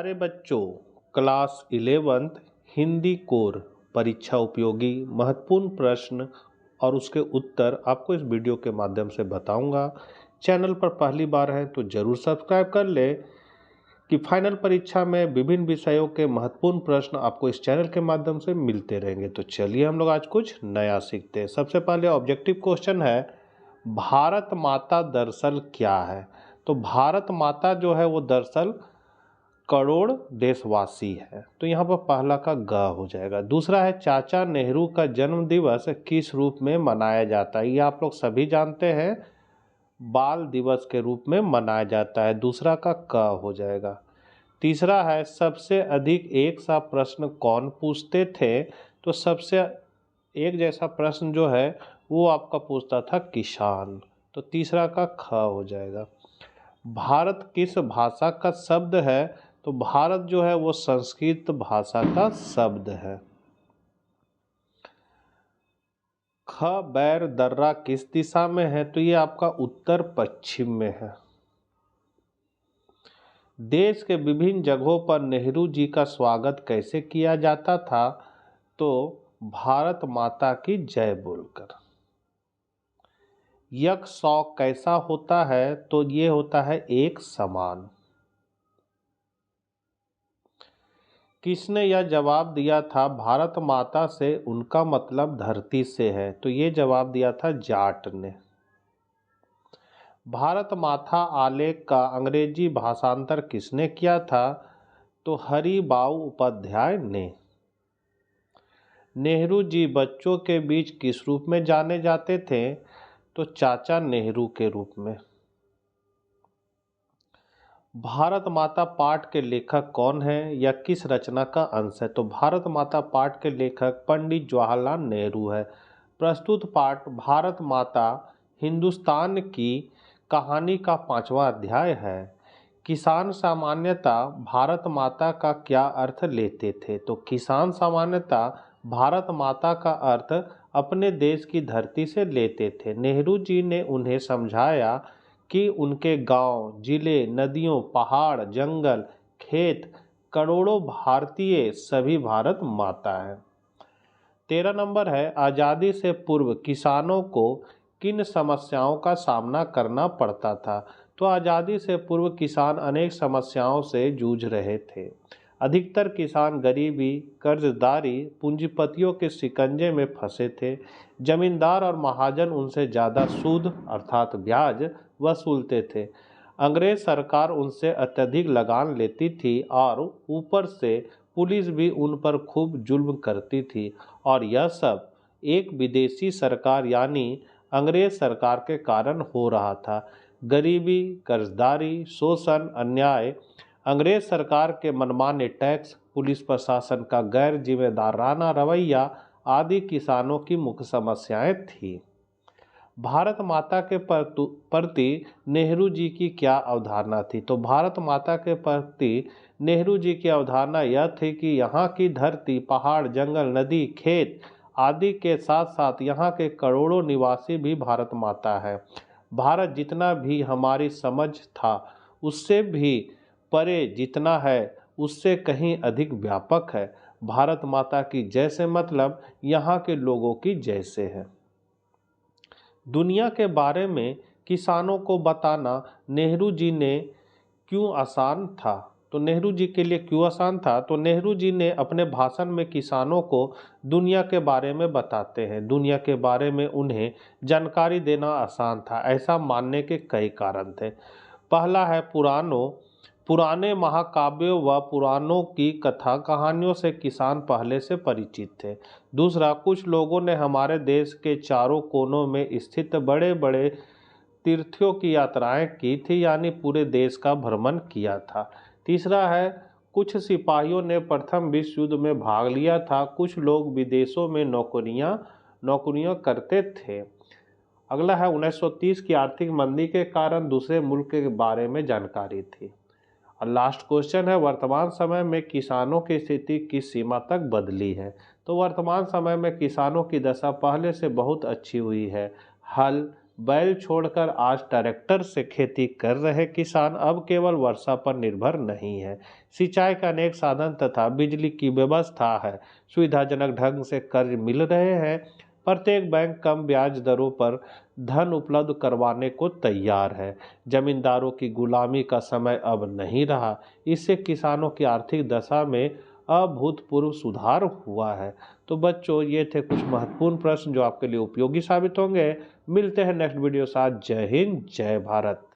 प्यारे बच्चों, class 11th Hindi core परीक्षा उपयोगी महत्वपूर्ण प्रश्न और उसके उत्तर आपको इस वीडियो के माध्यम से बताऊंगा। चैनल पर पहली बार है तो जरूर सब्सक्राइब कर ले कि फाइनल परीक्षा में विभिन्न विषयों के महत्वपूर्ण प्रश्न आपको इस चैनल के माध्यम से मिलते रहेंगे। तो चलिए हम लोग आज कुछ नया सीखते हैं। सबसे पहले ऑब्जेक्टिव क्वेश्चन है, भारत माता दरअसल क्या है? तो भारत माता जो है वो दरअसल करोड़ देशवासी है। तो यहाँ पर पहला का ग हो जाएगा। दूसरा है, चाचा नेहरू का जन्म दिवस किस रूप में मनाया जाता है? ये आप लोग सभी जानते हैं, बाल दिवस के रूप में मनाया जाता है। दूसरा का क हो जाएगा। तीसरा है, सबसे अधिक एक सा प्रश्न कौन पूछते थे? तो सबसे एक जैसा प्रश्न जो है वो आपका पूछता था किसान। तो तीसरा का ख हो जाएगा। भारत किस भाषा का शब्द है? तो भारत जो है वो संस्कृत भाषा का शब्द है। ख, बैर दर्रा किस दिशा में है? तो ये आपका उत्तर पश्चिम में है। देश के विभिन्न जगहों पर नेहरू जी का स्वागत कैसे किया जाता था? तो भारत माता की जय बोलकर। यज्ञ सौ कैसा होता है? तो ये होता है एक समान। किसने यह जवाब दिया था, भारत माता से उनका मतलब धरती से है? तो ये जवाब दिया था जाट ने। भारत माता आलेख का अंग्रेजी भाषांतर किसने किया था? तो हरिबाऊ उपाध्याय ने। नेहरू जी बच्चों के बीच किस रूप में जाने जाते थे? तो चाचा नेहरू के रूप में। भारत माता पाठ के लेखक कौन है या किस रचना का अंश है? तो भारत माता पाठ के लेखक पंडित जवाहरलाल नेहरू है। प्रस्तुत पाठ भारत माता हिंदुस्तान की कहानी का 5वां अध्याय है। किसान सामान्यता भारत माता का क्या अर्थ लेते थे? तो किसान सामान्यता भारत माता का अर्थ अपने देश की धरती से लेते थे। नेहरू जी ने उन्हें समझाया कि उनके गांव, जिले, नदियों, पहाड़, जंगल, खेत, करोड़ों भारतीय सभी भारत माता है। 13 नंबर है, आज़ादी से पूर्व किसानों को किन समस्याओं का सामना करना पड़ता था? तो आज़ादी से पूर्व किसान अनेक समस्याओं से जूझ रहे थे। अधिकतर किसान गरीबी, कर्जदारी, पूंजीपतियों के शिकंजे में फंसे थे। जमींदार और महाजन उनसे ज़्यादा सूद अर्थात ब्याज वसूलते थे। अंग्रेज सरकार उनसे अत्यधिक लगान लेती थी और ऊपर से पुलिस भी उन पर खूब जुल्म करती थी। और यह सब एक विदेशी सरकार यानी अंग्रेज सरकार के कारण हो रहा था। गरीबी, कर्जदारी, शोषण, अन्याय, अंग्रेज सरकार के मनमाने टैक्स, पुलिस प्रशासन का गैर जिम्मेदाराना रवैया आदि किसानों की मुख्य समस्याएं थीं। भारत माता के प्रति नेहरू जी की क्या अवधारणा थी? तो भारत माता के प्रति नेहरू जी की अवधारणा यह थी कि यहाँ की धरती, पहाड़, जंगल, नदी, खेत आदि के साथ साथ यहाँ के करोड़ों निवासी भी भारत माता है। भारत जितना भी हमारी समझ था उससे भी परे जितना है उससे कहीं अधिक व्यापक है। भारत माता की जैसे मतलब यहाँ के लोगों की जैसे है। दुनिया के बारे में किसानों को बताना नेहरू जी ने क्यों आसान था? तो नेहरू जी के लिए क्यों आसान था? तो नेहरू जी ने अपने भाषण में किसानों को दुनिया के बारे में बताते हैं। दुनिया के बारे में उन्हें जानकारी देना आसान था, ऐसा मानने के कई कारण थे। पहला है, पुराने महाकाव्यों व पुराणों की कथा कहानियों से किसान पहले से परिचित थे। दूसरा, कुछ लोगों ने हमारे देश के चारों कोनों में स्थित बड़े बड़े तीर्थों की यात्राएं की थी, यानी पूरे देश का भ्रमण किया था। तीसरा है, कुछ सिपाहियों ने प्रथम विश्व युद्ध में भाग लिया था। कुछ लोग विदेशों में नौकरियां करते थे। अगला है, 1930 की आर्थिक मंदी के कारण दूसरे मुल्क के बारे में जानकारी थी। और लास्ट क्वेश्चन है, वर्तमान समय में किसानों की स्थिति किस सीमा तक बदली है? तो वर्तमान समय में किसानों की दशा पहले से बहुत अच्छी हुई है। हल, बैल छोड़कर आज ट्रैक्टर से खेती कर रहे किसान अब केवल वर्षा पर निर्भर नहीं है। सिंचाई का अनेक साधन तथा बिजली की व्यवस्था है। सुविधाजनक ढंग से कर्ज मिल रहे हैं। प्रत्येक बैंक कम ब्याज दरों पर धन उपलब्ध करवाने को तैयार है। जमींदारों की गुलामी का समय अब नहीं रहा। इससे किसानों की आर्थिक दशा में अभूतपूर्व सुधार हुआ है। तो बच्चों, ये थे कुछ महत्वपूर्ण प्रश्न जो आपके लिए उपयोगी साबित होंगे। मिलते हैं नेक्स्ट वीडियो साथ। जय हिंद, जय भारत।